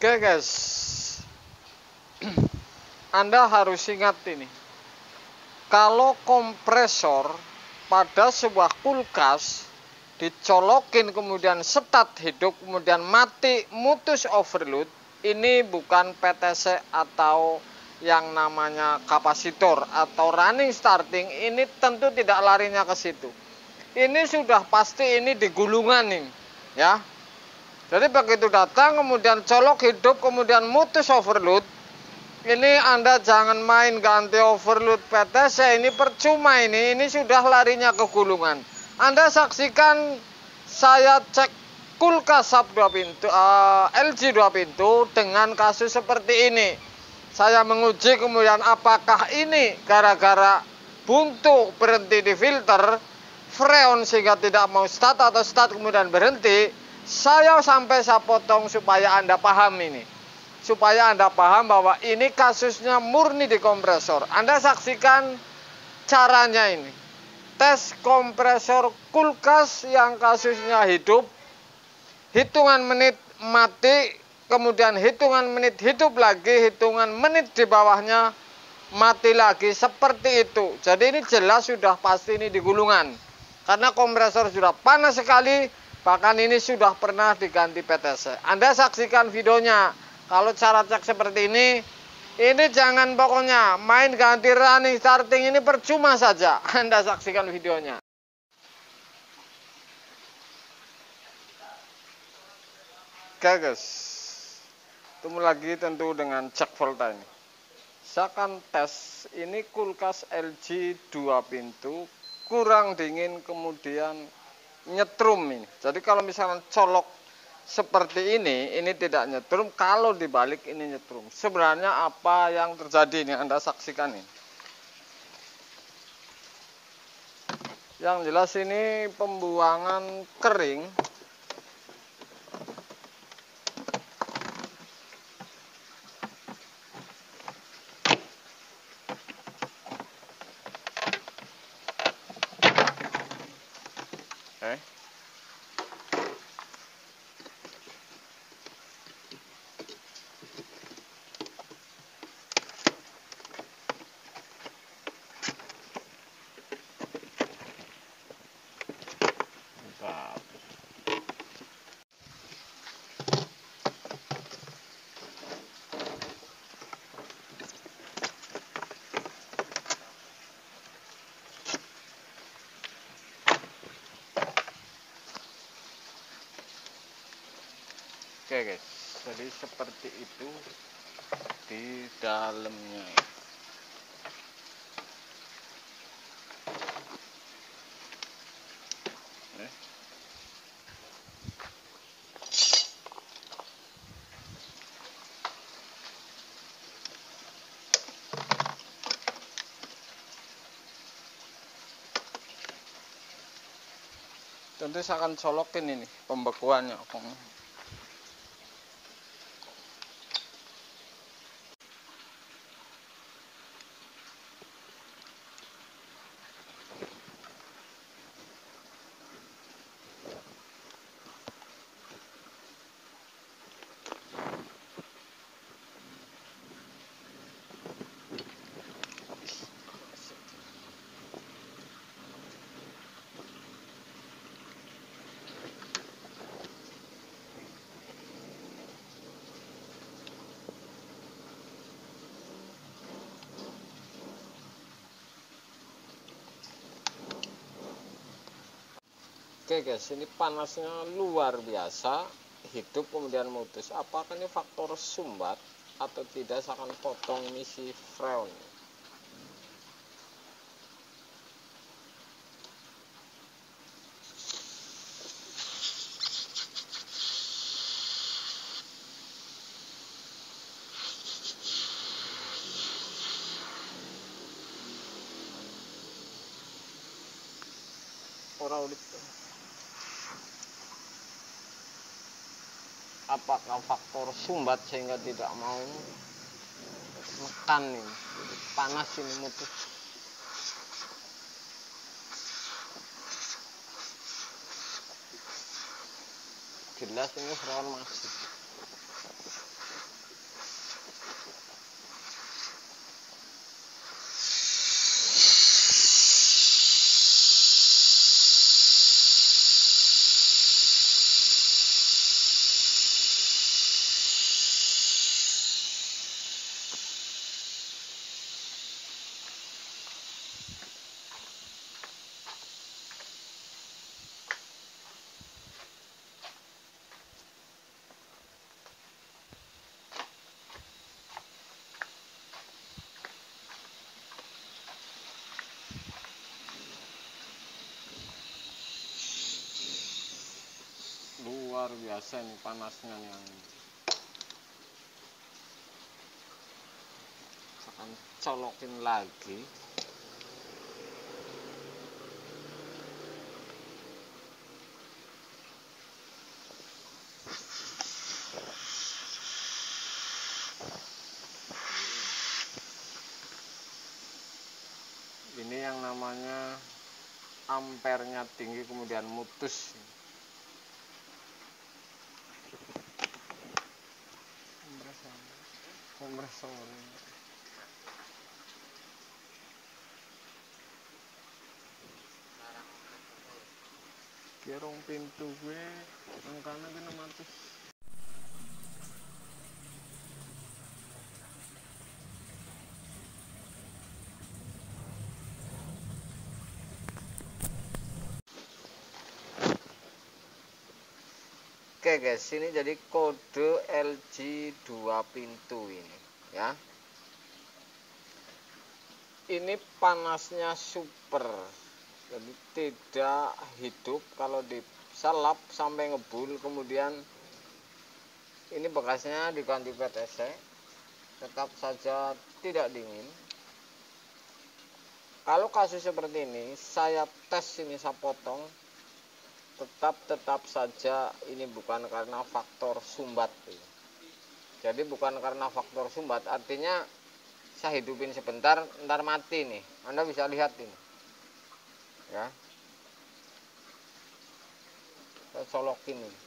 Oke guys, Anda harus ingat ini. Kalau kompresor pada sebuah kulkas dicolokin kemudian start hidup kemudian mati mutus overload, ini bukan PTC atau yang namanya kapasitor atau running starting, ini tentu tidak larinya ke situ. Ini sudah pasti ini digulungan ini, ya. Jadi begitu datang kemudian colok hidup kemudian mutus overload, ini Anda jangan main ganti overload PTC, ini percuma, ini sudah larinya ke gulungan. Anda saksikan saya cek kulkas sub 2 pintu, LG 2 pintu dengan kasus seperti ini. Saya menguji kemudian apakah ini gara-gara buntu berhenti di filter freon sehingga tidak mau start atau start kemudian berhenti. Saya potong supaya Anda paham ini. Supaya Anda paham bahwa ini kasusnya murni di kompresor. Anda saksikan caranya ini. Tes kompresor kulkas yang kasusnya hidup. Hitungan menit mati, kemudian hitungan menit hidup lagi, hitungan menit di bawahnya mati lagi, seperti itu. Jadi ini jelas sudah pasti ini digulungan. Karena kompresor sudah panas sekali. Bahkan ini sudah pernah diganti PTC. Anda saksikan videonya. Kalau cara cek seperti ini jangan pokoknya main ganti running starting, ini percuma saja. Anda saksikan videonya. Oke guys, ketemu lagi tentu dengan cek volta ini. Saya akan tes ini kulkas LG 2 pintu kurang dingin kemudian nyetrum ini. Jadi kalau misalnya colok seperti ini tidak nyetrum, kalau dibalik ini nyetrum. Sebenarnya apa yang terjadi ini Anda saksikan ini. Yang jelas ini pembuangan kering. Oke guys, jadi seperti itu di dalamnya. Tentu saya akan colokin ini pembekuannya. Oke guys, ini panasnya luar biasa, hidup kemudian mutus. Apakah ini faktor sumbat atau tidak? Saya akan potong misi freon. Apakah faktor sumbat sehingga tidak mau mekan ini, panas ini mutus. Jelas ini freon masih. luar biasa nih panasnya nih yang ini. Akan colokin lagi. Ini yang namanya ampernya tinggi kemudian mutus. Kompresor. Kirong pintu gue angkanya ke 600. Oke guys, ini jadi kode LG 2 pintu ini ya. Ini panasnya super, jadi tidak hidup kalau disalap sampai ngebul. Kemudian ini bekasnya diganti PTC, tetap saja tidak dingin. Kalau kasus seperti ini saya tes, ini saya potong, tetap saja ini bukan karena faktor sumbat. Jadi bukan karena faktor sumbat, artinya saya hidupin sebentar ntar mati nih. Anda bisa lihat ini ya, saya colokin ini,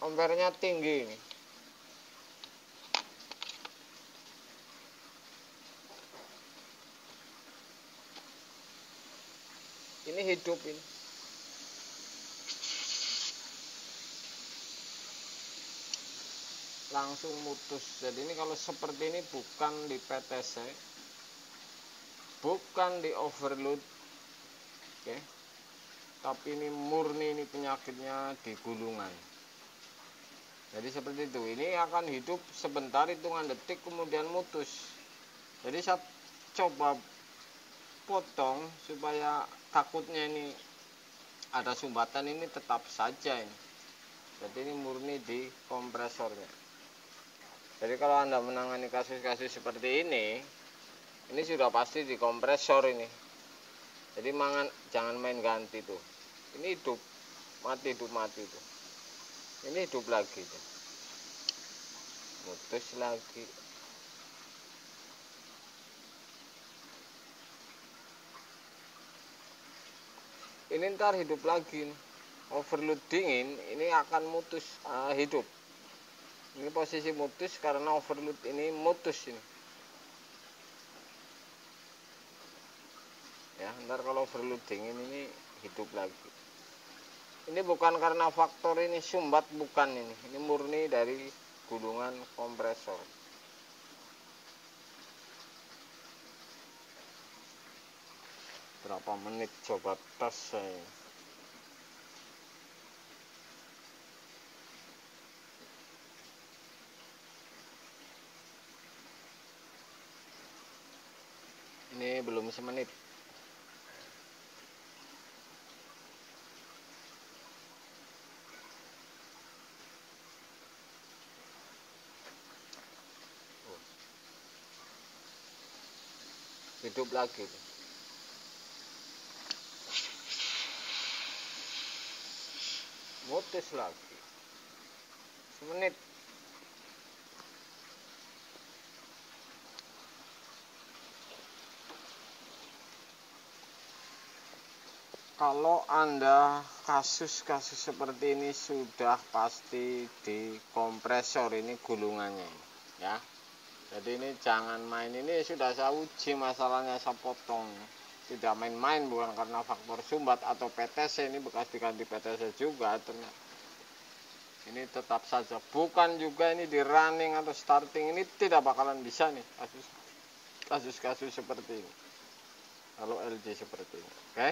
ampernya tinggi ini. Ini hidup ini. Langsung mutus. Jadi ini kalau seperti ini bukan di PTC, bukan di overload, oke, tapi ini murni, ini penyakitnya di gulungan. Jadi seperti itu. Ini akan hidup sebentar, hitungan detik, kemudian mutus. Jadi saya coba potong supaya takutnya ini ada sumbatan, ini tetap saja ini. Jadi ini murni di kompresornya. Jadi kalau Anda menangani kasus-kasus seperti ini sudah pasti di kompresor ini. Jadi jangan main ganti tuh. Ini hidup mati tuh. Ini hidup lagi tuh. Mutus lagi. Ini ntar hidup lagi nih. Overload dingin ini akan mutus, hidup. Ini posisi mutus karena overload ini mutus ini. Ya, ntar kalau overload dingin ini hidup lagi. Ini bukan karena faktor ini sumbat, bukan ini. Ini murni dari gulungan kompresor. Berapa menit coba tes saya. Ini belum semenit. Hidup lagi. Mutus lagi. Semenit. Kalau Anda kasus-kasus seperti ini sudah pasti di kompresor ini gulungannya ya. Jadi ini jangan main, ini sudah saya uji masalahnya, saya potong. Tidak main-main, bukan karena faktor sumbat atau PTC, ini bekas diganti PTC juga ternyata. Ini tetap saja, bukan juga ini di running atau starting, ini tidak bakalan bisa nih kasus-kasus seperti ini. Kalau LG seperti ini, oke?